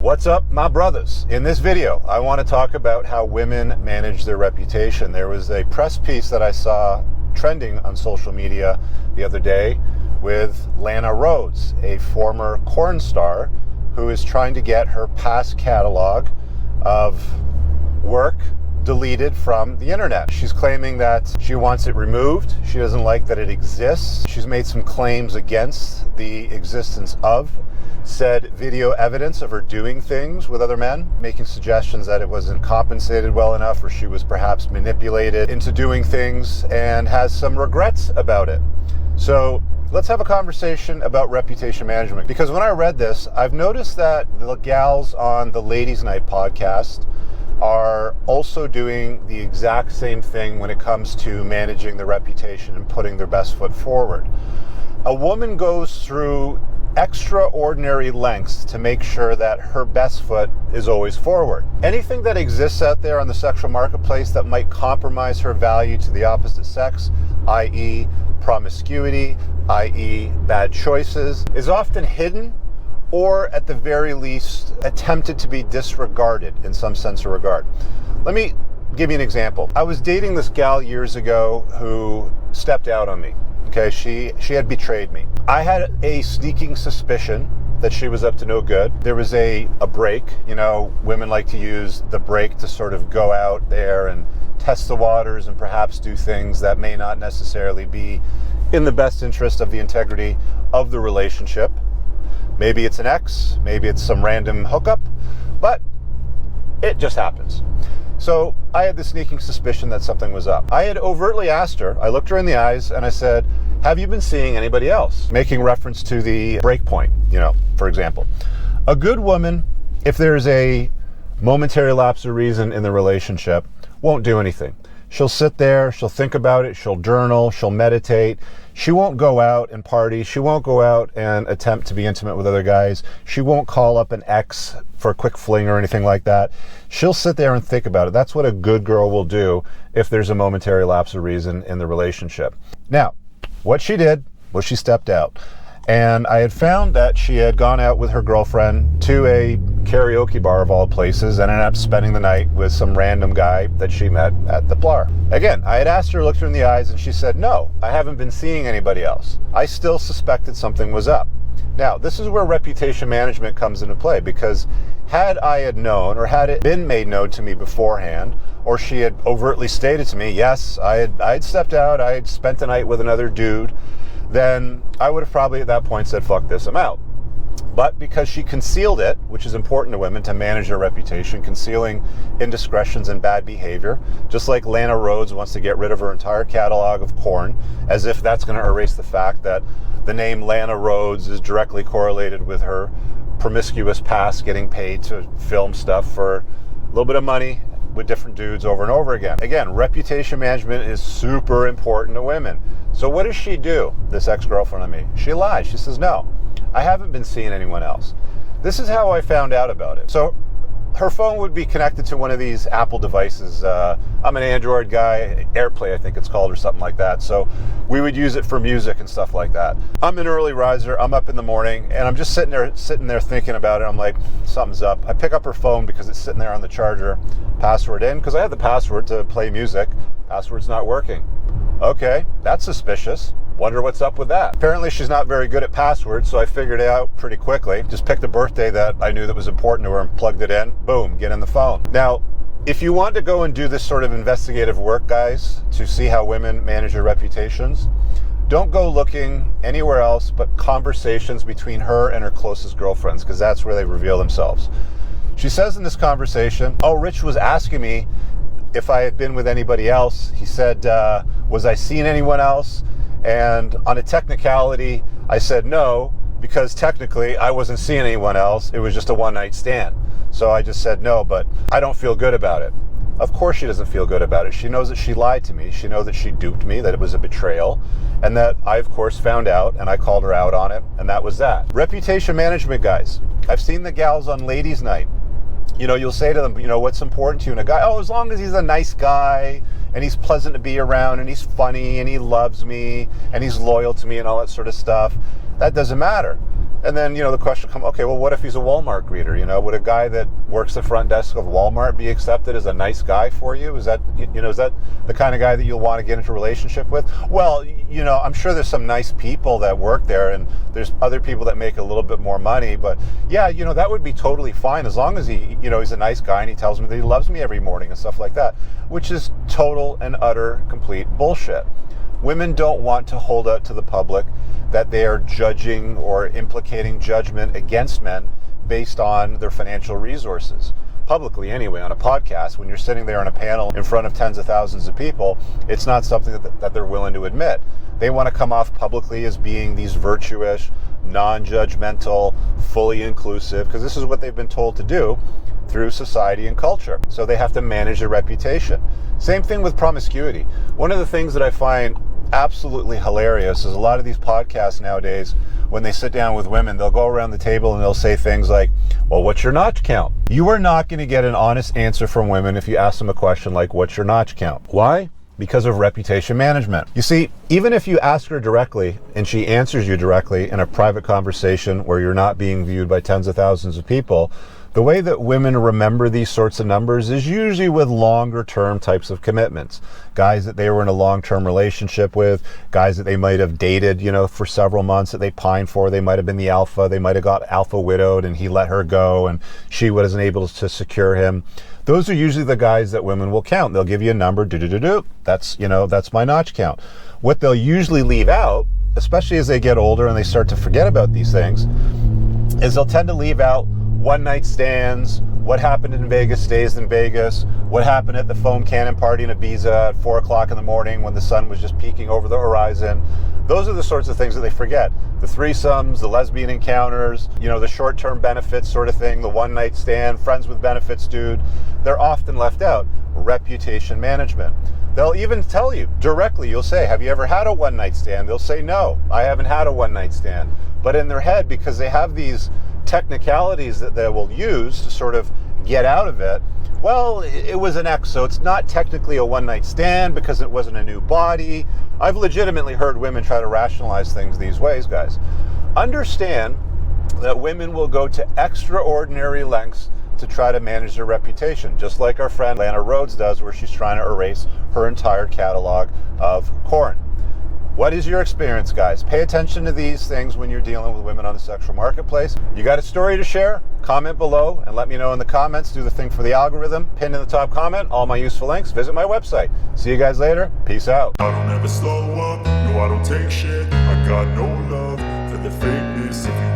What's up, my brothers? In this video, I want to talk about how women manage their reputation. There was a press piece that I saw trending on social media the other day with Lana Rhoades, a former porn star who is trying to get her past catalog of work deleted from the internet. She's claiming that she wants it removed. She doesn't like that it exists. She's made some claims against the existence of said video evidence of her doing things with other men, making suggestions that it wasn't compensated well enough or she was perhaps manipulated into doing things, and has some regrets about it. So let's have a conversation about reputation management, because when I read this, I've noticed that the gals on the Ladies Night podcast are also doing the exact same thing when it comes to managing their reputation and putting their best foot forward. A woman goes through extraordinary lengths to make sure that her best foot is always forward. Anything that exists out there on the sexual marketplace that might compromise her value to the opposite sex, i.e. promiscuity, i.e. bad choices, is often hidden or at the very least attempted to be disregarded in some sense or regard. Let me give you an example. I was dating this gal years ago who stepped out on me. Okay, she had betrayed me. I had a sneaking suspicion that she was up to no good. There was a break. You know, women like to use the break to sort of go out there and test the waters and perhaps do things that may not necessarily be in the best interest of the integrity of the relationship. Maybe it's an ex, maybe it's some random hookup, but it just happens. So I had the sneaking suspicion that something was up. I had overtly asked her, I looked her in the eyes and I said, have you been seeing anybody else? Making reference to the break point, for example. A good woman, if there's a momentary lapse of reason in the relationship, won't do anything. She'll sit there, she'll think about it, she'll journal, she'll meditate. She won't go out and party. She won't go out and attempt to be intimate with other guys. She won't call up an ex for a quick fling or anything like that. She'll sit there and think about it. That's what a good girl will do if there's a momentary lapse of reason in the relationship. Now, what she did was she stepped out. And I had found that she had gone out with her girlfriend to a karaoke bar of all places and ended up spending the night with some random guy that she met at the bar. Again, I had asked her, looked her in the eyes, and she said, no, I haven't been seeing anybody else. I still suspected something was up. Now, this is where reputation management comes into play, because had I had known, or had it been made known to me beforehand, or she had overtly stated to me, yes, I had stepped out, I had spent the night with another dude, then I would have probably at that point said, fuck this, I'm out. But because she concealed it, which is important to women to manage their reputation, concealing indiscretions and bad behavior, just like Lana Rhoades wants to get rid of her entire catalog of porn, as if that's going to erase the fact that the name Lana Rhoades is directly correlated with her promiscuous past, getting paid to film stuff for a little bit of money with different dudes over and over again. Again, reputation management is super important to women. So what does she do, this ex-girlfriend of me? She lies. She says, no, I haven't been seeing anyone else. This is how I found out about it. So her phone would be connected to one of these Apple devices. I'm an Android guy, AirPlay I think it's called, or something like that. So we would use it for music and stuff like that. I'm an early riser. I'm up in the morning and I'm just sitting there thinking about it. I'm like, something's up. I pick up her phone because it's sitting there on the charger. Password in, because I have the password to play music. Password's not working. Okay, that's suspicious. Wonder what's up with that. Apparently she's not very good at passwords, so I figured it out pretty quickly. Just picked a birthday that I knew that was important to her and plugged it in. Boom, get in the phone. Now, if you want to go and do this sort of investigative work, guys, to see how women manage their reputations, don't go looking anywhere else but conversations between her and her closest girlfriends, because that's where they reveal themselves. She says in this conversation, oh, Rich was asking me if I had been with anybody else. He said, was I seeing anyone else? And on a technicality, I said no, because technically I wasn't seeing anyone else. It was just a one-night stand. So I just said no, but I don't feel good about it. Of course she doesn't feel good about it. She knows that she lied to me. She knows that she duped me, that it was a betrayal, and that I, of course, found out, and I called her out on it, and that was that. Reputation management, guys. I've seen the gals on Ladies Night. You'll say to them, what's important to you? And a guy, oh, as long as he's a nice guy and he's pleasant to be around and he's funny and he loves me and he's loyal to me and all that sort of stuff, that doesn't matter. And then, the question comes, okay, well, what if he's a Walmart greeter? Would a guy that works the front desk of Walmart be accepted as a nice guy for you? Is that, is that the kind of guy that you'll want to get into a relationship with? Well, I'm sure there's some nice people that work there, and there's other people that make a little bit more money. But yeah, that would be totally fine as long as he's a nice guy and he tells me that he loves me every morning and stuff like that, which is total and utter complete bullshit. Women don't want to hold out to the public that they are judging or implicating judgment against men based on their financial resources. Publicly anyway, on a podcast, when you're sitting there on a panel in front of tens of thousands of people, it's not something that they're willing to admit. They want to come off publicly as being these virtuous, non-judgmental, fully inclusive, because this is what they've been told to do through society and culture. So they have to manage their reputation. Same thing with promiscuity. One of the things that I find absolutely hilarious is a lot of these podcasts nowadays, when they sit down with women, they'll go around the table and they'll say things like, well, what's your notch count? You are not going to get an honest answer from women if you ask them a question like, what's your notch count? Why? Because of reputation management. You see, even if you ask her directly and she answers you directly in a private conversation where you're not being viewed by tens of thousands of people, the way that women remember these sorts of numbers is usually with longer term types of commitments. Guys that they were in a long-term relationship with, guys that they might have dated, for several months that they pined for. They might have been the alpha. They might have got alpha widowed and he let her go and she wasn't able to secure him. Those are usually the guys that women will count. They'll give you a number, that's my notch count. What they'll usually leave out, especially as they get older and they start to forget about these things, is they'll tend to leave out one-night stands, what happened in Vegas stays in Vegas, what happened at the foam cannon party in Ibiza at 4 o'clock in the morning when the sun was just peeking over the horizon. Those are the sorts of things that they forget. The threesomes, the lesbian encounters, the short-term benefits sort of thing, the one-night stand, friends with benefits dude, they're often left out. Reputation management. They'll even tell you directly, you'll say, have you ever had a one-night stand? They'll say, no, I haven't had a one-night stand. But in their head, because they have these technicalities that they will use to sort of get out of it, well, it was an ex, so it's not technically a one-night stand because it wasn't a new body. I've legitimately heard women try to rationalize things these ways, guys. Understand that women will go to extraordinary lengths to try to manage their reputation, just like our friend Lana Rhoades does, where she's trying to erase her entire catalog of corn. What is your experience, guys? Pay attention to these things when you're dealing with women on the sexual marketplace. You got a story to share? Comment below and let me know in the comments. Do the thing for the algorithm. Pin in the top comment all my useful links. Visit my website. See you guys later. Peace out. I don't ever slow up. No, I don't take shit. I got no love for the fakeness. If you